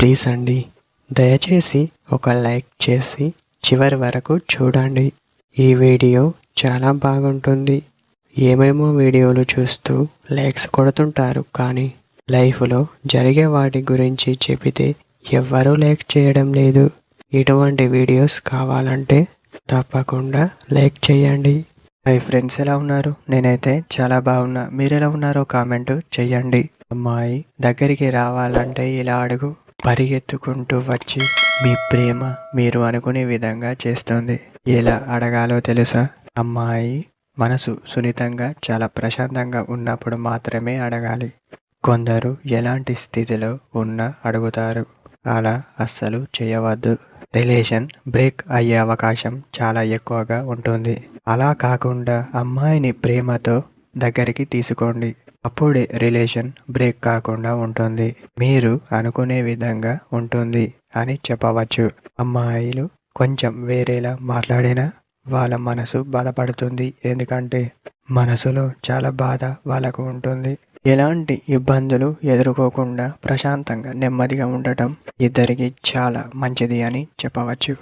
Please అండి, దయచేసి ఒక లైక్ చేసి చివరి వరకు చూడండి. ఈ వీడియో చాలా బాగుంటుంది. ఏమేమో వీడియోలు చూస్తూ లైక్స్ కొడుతుంటారు, కానీ లైఫ్లో జరిగే వాటి గురించి చెబితే ఎవ్వరూ లైక్ చేయడం లేదు. ఇటువంటి వీడియోస్ కావాలంటే తప్పకుండా లైక్ చేయండి. హాయ్ ఫ్రెండ్స్, ఎలా ఉన్నారు? నేనైతే చాలా బాగున్నా. మీరు ఎలా ఉన్నారో కామెంట్ చెయ్యండి. అమ్మాయి దగ్గరికి రావాలంటే ఇలా అడుగు. పరిగెత్తుకుంటూ వచ్చి మీ ప్రేమ మీరు అనుకునే విధంగా చేస్తుంది. ఎలా అడగాలో తెలుసా? అమ్మాయి మనసు సున్నితంగా చాలా ప్రశాంతంగా ఉన్నప్పుడు మాత్రమే అడగాలి. కొందరు ఎలాంటి స్థితిలో ఉన్నా అడుగుతారు. అలా అస్సలు చేయవద్దు. రిలేషన్ బ్రేక్ అయ్యే అవకాశం చాలా ఎక్కువగా ఉంటుంది. అలా కాకుండా అమ్మాయిని ప్రేమతో దగ్గరికి తీసుకోండి. అప్పుడే రిలేషన్ బ్రేక్ కాకుండా ఉంటుంది. మీరు అనుకునే విధంగా ఉంటుంది అని చెప్పవచ్చు. అమ్మాయిలు కొంచెం వేరేలా మాట్లాడినా వాళ్ళ మనసు బాధపడుతుంది. ఎందుకంటే మనసులో చాలా బాధ వాళ్ళకు ఉంటుంది. ఎలాంటి ఇబ్బందులు ఎదుర్కోకుండా ప్రశాంతంగా నెమ్మదిగా ఉండటం ఇద్దరికి చాలా మంచిది అని చెప్పవచ్చు.